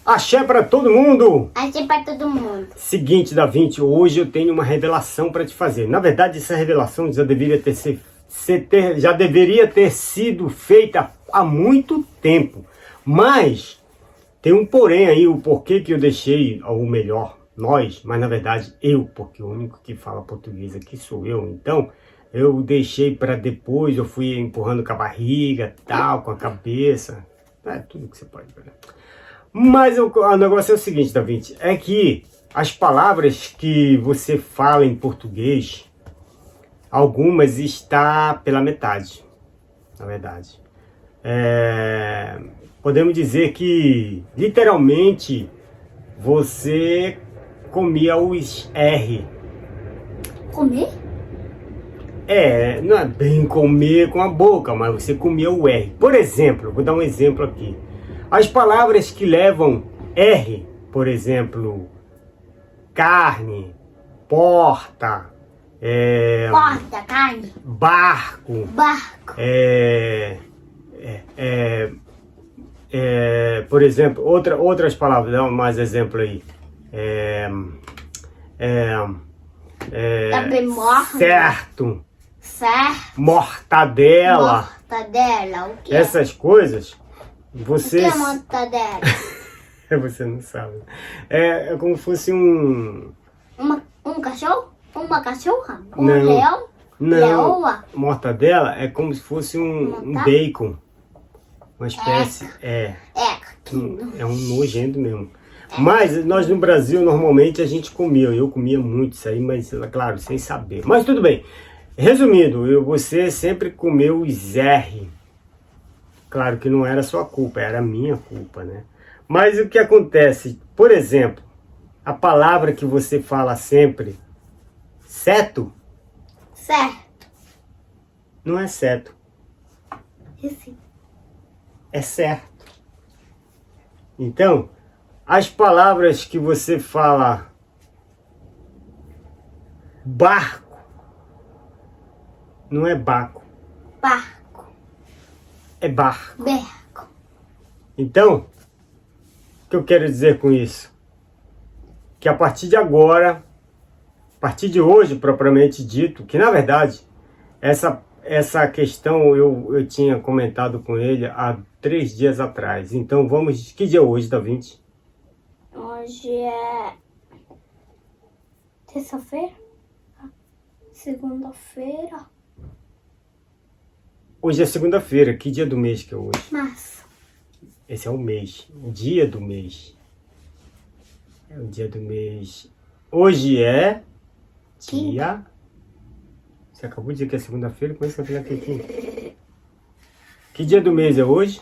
Axé pra todo mundo! Axé pra todo mundo. Seguinte, Da Vinci, hoje eu tenho uma revelação para te fazer. Na verdade, essa revelação já deveria ter sido feita há muito tempo. Mas tem um porém aí, o porquê que eu deixei, ou melhor, nós, mas na verdade eu, porque o único que fala português aqui sou eu. Então, eu deixei para depois, eu fui empurrando com a barriga, tal, com a cabeça. É tudo que você pode ver. Mas o negócio é o seguinte, Da Vinci, é que as palavras que você fala em português, algumas está pela metade, na verdade. Podemos dizer que, literalmente, você comia os R. Comer? Não é bem comer com a boca, mas você comia o R. Por exemplo, vou dar um exemplo aqui. As palavras que levam R, por exemplo, carne, porta, Porta, carne. barco, Barco. por exemplo, outras palavras, dá mais exemplo aí. Também morre. Certo, Certo. mortadela, Mortadela. O que essas coisas, O que você... é mortadela? Você não sabe. É como se fosse um cachorro? Uma cachorra? Um Não. leão? Não, Leoa? mortadela é como se fosse um bacon. Uma espécie. É um nojento mesmo. Mas nós no Brasil, normalmente, a gente comia. Eu comia muito isso aí, mas, claro, sem saber. Mas tudo bem. Resumindo, você sempre comeu os R. Claro que não era sua culpa, era minha culpa, né? Mas o que acontece? Por exemplo, a palavra que você fala sempre, certo? Certo. Não é certo, Esse. é certo. Então, as palavras que você fala, barco, não é baco, Barco. é barco. Berco. Então, o que eu quero dizer com isso? Que a partir de agora, a partir de hoje, propriamente dito, que na verdade, essa questão eu tinha comentado com ele há 3 dias atrás. Então vamos, que dia é hoje, Da Vinci? Hoje é terça-feira? Segunda-feira? Hoje é segunda-feira, que dia do mês que é hoje? Março. Esse é o mês, o dia do mês. É o dia do mês. Hoje é dia... Você acabou de dizer que é segunda-feira, como é que você vai aqui quinta? Que dia do mês é hoje?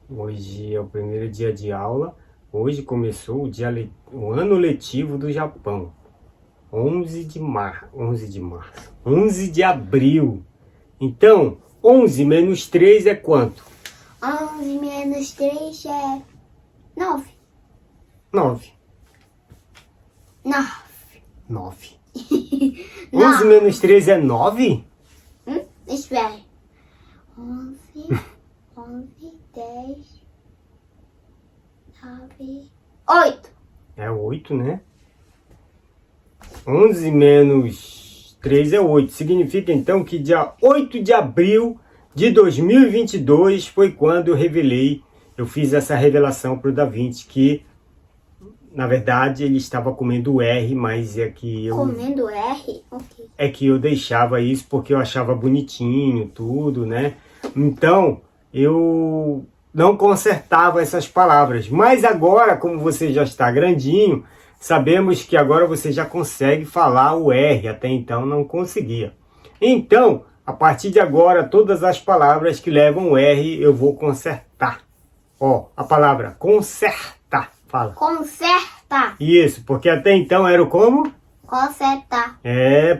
Hoje é o primeiro dia de aula. Hoje começou o ano letivo do Japão. 11 de abril. Então, 11 menos 3 é quanto? 11 menos 3 é 9. 9. 9. 9. 11 menos 3 é 9? Espera. 11, 10, 9, 8. É 8, né? 11 menos 3 é 8. Significa então que dia 8 de abril de 2022 foi quando eu fiz essa revelação para o Da Vinci, que na verdade ele estava comendo R, mas é que eu... Comendo R? Ok. É que eu deixava isso porque eu achava bonitinho, tudo, né? Então, eu não consertava essas palavras. Mas agora, como você já está grandinho, sabemos que agora você já consegue falar o R, até então não conseguia. Então, a partir de agora, todas as palavras que levam R eu vou consertar. Ó, a palavra consertar, fala. Conserta. Isso, porque até então era o como? Conserta.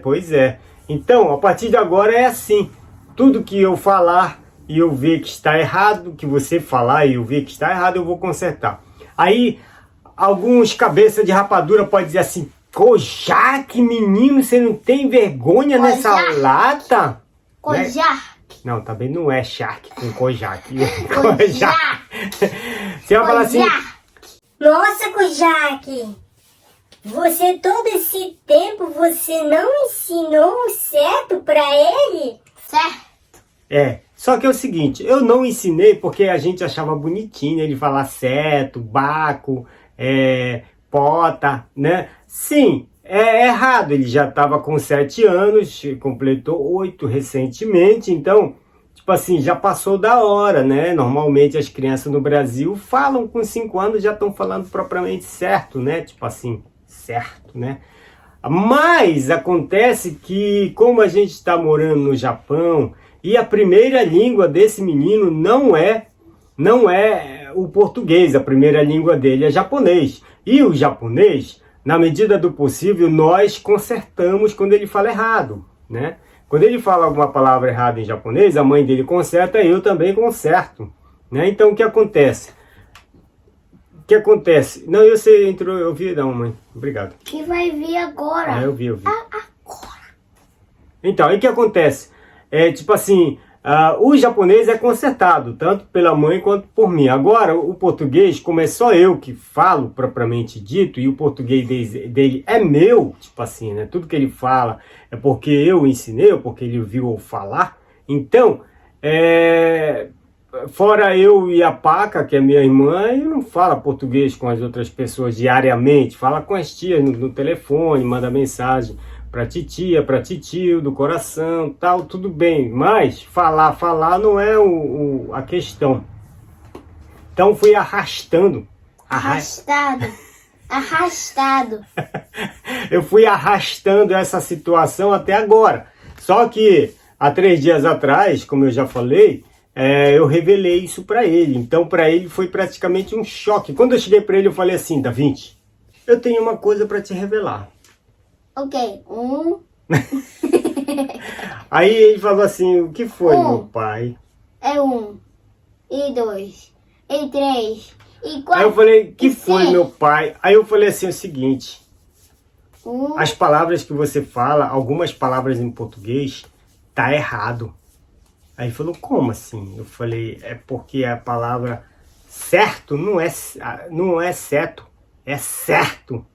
Pois é. Então, a partir de agora é assim. Tudo que eu falar e eu ver que está errado, que você falar e eu ver que está errado, eu vou consertar. Aí, alguns cabeça de rapadura podem dizer assim, Kojak, menino, você não tem vergonha nessa lata? Kojak. Não, também não é charque com Kojak. Kojak. Você vai falar assim... Nossa, Kojak, você todo esse tempo você não ensinou o certo pra ele? Certo. É, só que é o seguinte, eu não ensinei porque a gente achava bonitinho ele falar certo, baco, pota, né? Sim, é errado, ele já estava com 7 anos, completou 8 recentemente, então, tipo assim, já passou da hora, né? Normalmente as crianças no Brasil falam com 5 anos, já estão falando propriamente certo, né? Tipo assim, certo, né? Mas acontece que, como a gente está morando no Japão, e a primeira língua desse menino não é o português, a primeira língua dele é japonês. E o japonês, na medida do possível, nós consertamos quando ele fala errado, né? Quando ele fala alguma palavra errada em japonês, a mãe dele conserta, eu também conserto, né? Então o que acontece? Não, você entrou, eu vi, não, mãe. Obrigado. Que vai vir agora. Ah, eu vi. Agora. Então, aí o que acontece? Tipo assim, o japonês é consertado, tanto pela mãe quanto por mim. Agora, o português, como é só eu que falo propriamente dito, e o português dele é meu, tipo assim, né? Tudo que ele fala é porque eu ensinei, ou porque ele viu eu falar. Então, fora eu e a Paca, que é minha irmã, ele não fala português com as outras pessoas diariamente, fala com as tias no telefone, manda mensagem pra titia, pra titio, do coração, tal, tudo bem, mas falar não é a questão. Então fui arrastando. Arrastado. Eu fui arrastando essa situação até agora. Só que há 3 dias atrás, como eu já falei, eu revelei isso pra ele. Então pra ele foi praticamente um choque. Quando eu cheguei pra ele, eu falei assim: Da Vinci, eu tenho uma coisa pra te revelar. Ok. Aí ele falou assim: o que foi, meu pai? É 1, e 2, e 3, e 4. Aí eu falei: que foi, 6. meu pai? Aí eu falei assim: o seguinte, 1. as palavras que você fala, algumas palavras em português, tá errado. Aí ele falou: como assim? Eu falei: é porque a palavra certo não é certo, é certo.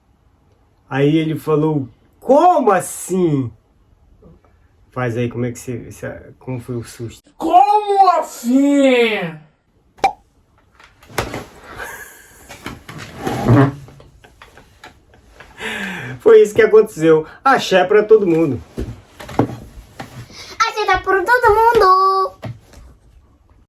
Aí ele falou: como assim? Faz aí, como foi o susto? Como assim? Foi isso que aconteceu. Axé pra todo mundo. Axé tá por todo mundo.